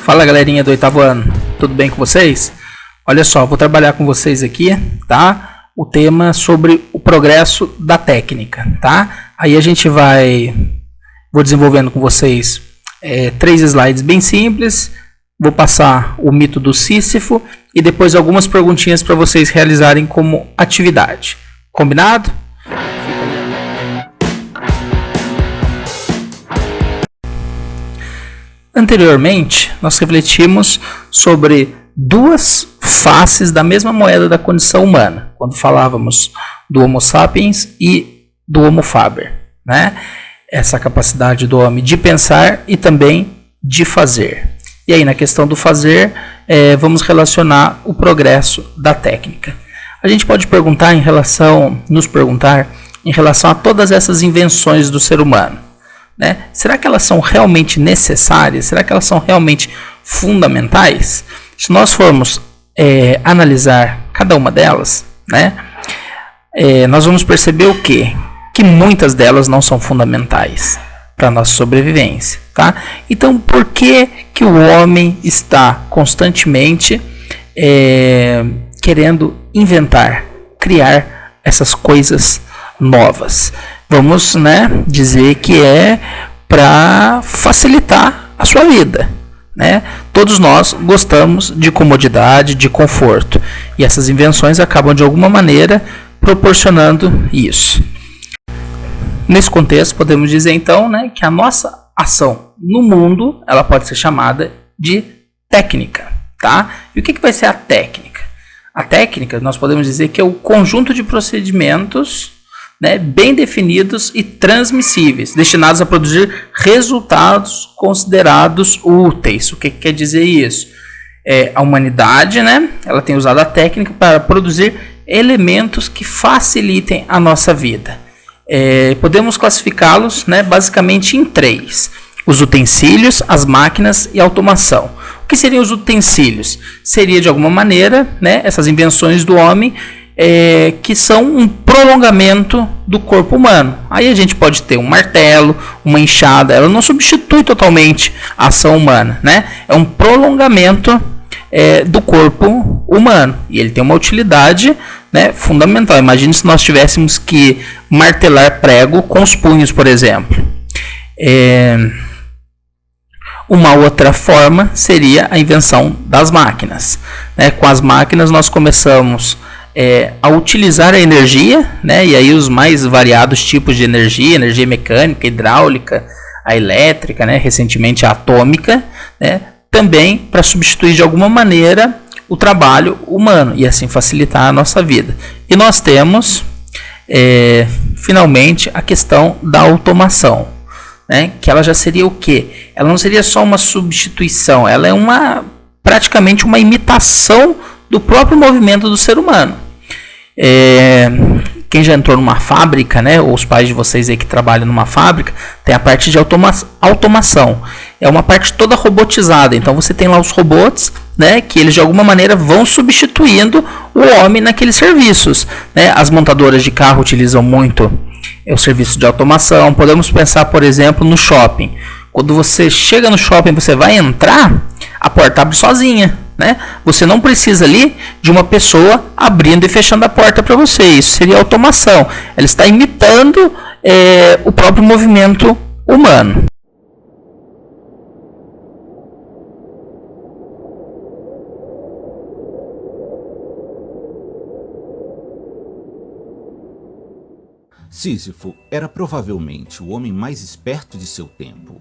Fala galerinha do oitavo ano, tudo bem com vocês? Olha só, vou trabalhar com vocês aqui, tá? O tema sobre o progresso da técnica, tá? Aí a gente vou desenvolvendo com vocês 3 slides bem simples, vou passar o mito do Sísifo e depois algumas perguntinhas para vocês realizarem como atividade. Combinado? Anteriormente, nós refletimos sobre 2 faces da mesma moeda da condição humana, quando falávamos do Homo sapiens e do Homo faber, né? Essa capacidade do homem de pensar e também de fazer. E aí, na questão do fazer, vamos relacionar o progresso da técnica. A gente pode nos perguntar em relação a todas essas invenções do ser humano. Né? Será que elas são realmente necessárias? Será que elas são realmente fundamentais? Se nós formos analisar cada uma delas, né, nós vamos perceber o quê? Que muitas delas não são fundamentais para a nossa sobrevivência. Tá? Então, por que o homem está constantemente querendo inventar, criar essas coisas novas? Vamos, dizer que é para facilitar a sua vida. Né? Todos nós gostamos de comodidade, de conforto. E essas invenções acabam, de alguma maneira, proporcionando isso. Nesse contexto, podemos dizer, então, que a nossa ação no mundo ela pode ser chamada de técnica. Tá? E o que vai ser a técnica? A técnica, nós podemos dizer que é o conjunto de procedimentos bem definidos e transmissíveis, destinados a produzir resultados considerados úteis. O que quer dizer isso? A humanidade, ela tem usado a técnica para produzir elementos que facilitem a nossa vida. Podemos classificá-los basicamente em 3: os utensílios, as máquinas e a automação. O que seriam os utensílios? Seria, de alguma maneira, essas invenções do homem que são um prolongamento do corpo humano. Aí a gente pode ter um martelo, uma enxada. Ela não substitui totalmente a ação humana, é um prolongamento do corpo humano e ele tem uma utilidade fundamental. Imagine se nós tivéssemos que martelar prego com os punhos, por exemplo. Uma outra forma seria a invenção das máquinas. Com as máquinas nós começamos a utilizar a energia, e aí os mais variados tipos de energia mecânica, hidráulica, a elétrica, recentemente a atômica, também para substituir de alguma maneira o trabalho humano e assim facilitar a nossa vida. E nós temos, finalmente, a questão da automação, que ela já seria o quê? Ela não seria só uma substituição, ela é praticamente uma imitação do próprio movimento do ser humano. Quem já entrou numa fábrica, ou os pais de vocês aí que trabalham numa fábrica, tem a parte de automação. É uma parte toda robotizada. Então você tem lá os robots, que eles de alguma maneira vão substituindo o homem naqueles serviços. As montadoras de carro utilizam muito o serviço de automação. Podemos pensar, por exemplo, no shopping. Quando você chega no shopping, você vai entrar, a porta abre sozinha. Você não precisa ali de uma pessoa abrindo e fechando a porta para você. Isso seria automação. Ela está imitando o próprio movimento humano. Sísifo era provavelmente o homem mais esperto de seu tempo.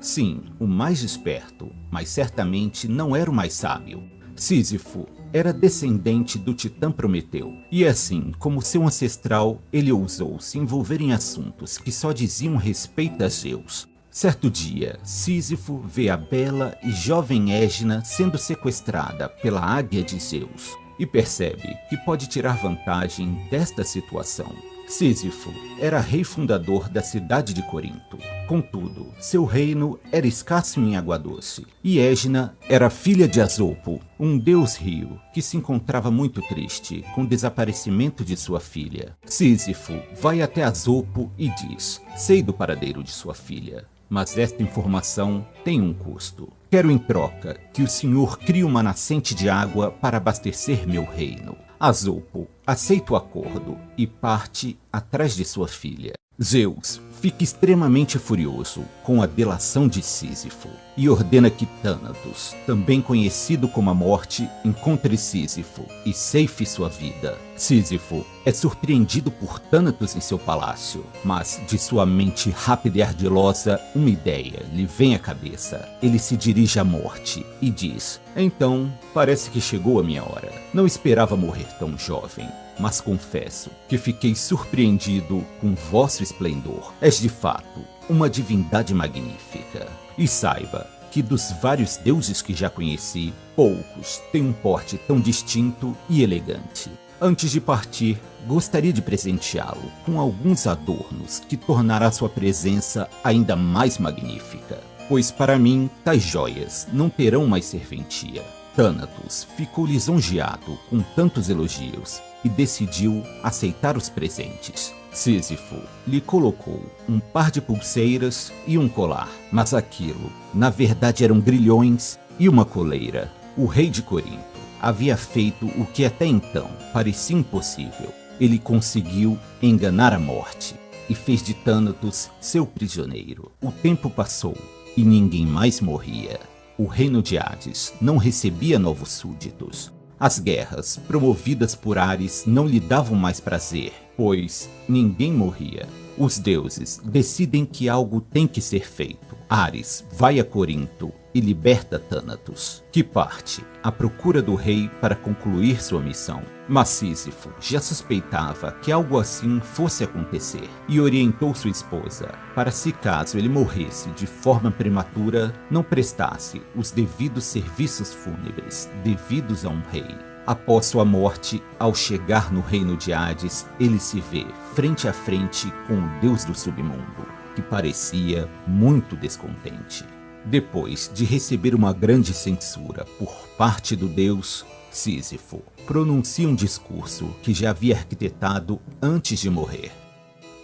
Sim, o mais esperto, mas certamente não era o mais sábio. Sísifo era descendente do titã Prometeu, e assim como seu ancestral, ele ousou se envolver em assuntos que só diziam respeito a Zeus. Certo dia, Sísifo vê a bela e jovem Égina sendo sequestrada pela águia de Zeus, e percebe que pode tirar vantagem desta situação. Sísifo era rei fundador da cidade de Corinto. Contudo, seu reino era escasso em água doce. E Égina era filha de Asopo, um deus rio que se encontrava muito triste com o desaparecimento de sua filha. Sísifo vai até Asopo e diz: sei do paradeiro de sua filha, mas esta informação tem um custo. Quero em troca que o Senhor crie uma nascente de água para abastecer meu reino. Azopo aceita o acordo e parte atrás de sua filha. Zeus fica extremamente furioso com a delação de Sísifo e ordena que Thanatos, também conhecido como a Morte, encontre Sísifo e ceife sua vida. Sísifo é surpreendido por Thanatos em seu palácio, mas de sua mente rápida e ardilosa, uma ideia lhe vem à cabeça. Ele se dirige à Morte e diz: então, parece que chegou a minha hora. Não esperava morrer tão jovem, mas confesso que fiquei surpreendido com vosso esplendor. És de fato uma divindade magnífica. E saiba que dos vários deuses que já conheci, poucos têm um porte tão distinto e elegante. Antes de partir, gostaria de presenteá-lo com alguns adornos que tornará sua presença ainda mais magnífica, pois para mim tais joias não terão mais serventia. Thanatos ficou lisonjeado com tantos elogios e decidiu aceitar os presentes. Sísifo lhe colocou um par de pulseiras e um colar, mas aquilo, na verdade, eram grilhões e uma coleira. O rei de Corinto havia feito o que até então parecia impossível. Ele conseguiu enganar a Morte e fez de Thanatos seu prisioneiro. O tempo passou e ninguém mais morria. O reino de Hades não recebia novos súditos. As guerras promovidas por Ares não lhe davam mais prazer, pois ninguém morria. Os deuses decidem que algo tem que ser feito. Ares vai a Corinto e liberta Thanatos, que parte à procura do rei para concluir sua missão. Mas Sísifo já suspeitava que algo assim fosse acontecer e orientou sua esposa para, se caso ele morresse de forma prematura, não prestasse os devidos serviços fúnebres devidos a um rei. Após sua morte, ao chegar no reino de Hades, ele se vê frente a frente com o deus do submundo, que parecia muito descontente. Depois de receber uma grande censura por parte do deus, Sísifo pronuncia um discurso que já havia arquitetado antes de morrer.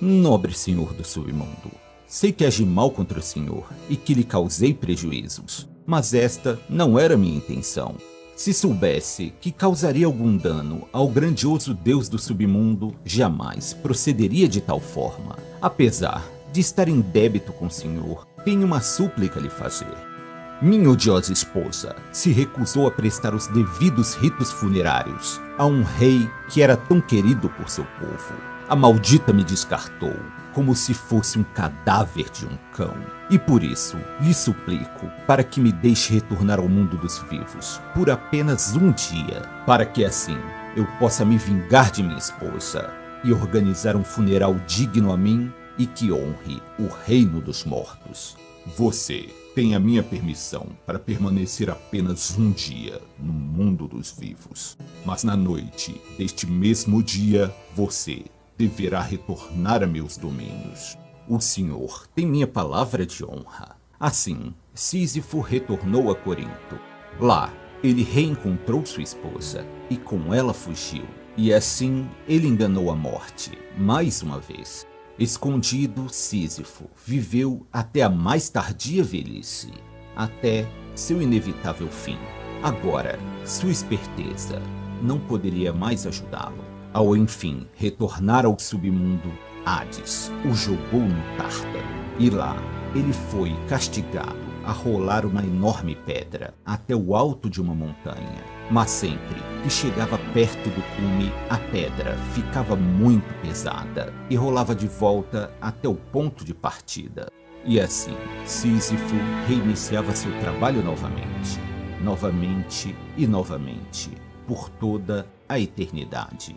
Nobre senhor do submundo, sei que agi mal contra o senhor e que lhe causei prejuízos, mas esta não era minha intenção. Se soubesse que causaria algum dano ao grandioso deus do submundo, jamais procederia de tal forma. Apesar de estar em débito com o senhor, tenho uma súplica a lhe fazer. Minha odiosa esposa se recusou a prestar os devidos ritos funerários a um rei que era tão querido por seu povo. A maldita me descartou como se fosse um cadáver de um cão. E por isso, lhe suplico para que me deixe retornar ao mundo dos vivos por apenas um dia, para que assim eu possa me vingar de minha esposa e organizar um funeral digno a mim e que honre o reino dos mortos. Você tem a minha permissão para permanecer apenas um dia no mundo dos vivos, mas na noite deste mesmo dia você deverá retornar a meus domínios. O senhor tem minha palavra de honra. Assim, Sísifo retornou a Corinto. Lá, ele reencontrou sua esposa e com ela fugiu. E assim, ele enganou a Morte, mais uma vez. Escondido, Sísifo viveu até a mais tardia velhice, até seu inevitável fim. Agora, sua esperteza não poderia mais ajudá-lo. Ao enfim retornar ao submundo, Hades o jogou no Tártaro, e lá ele foi castigado a rolar uma enorme pedra até o alto de uma montanha. Mas sempre que chegava perto do cume, a pedra ficava muito pesada e rolava de volta até o ponto de partida. E assim, Sísifo reiniciava seu trabalho novamente, novamente e novamente, por toda a eternidade.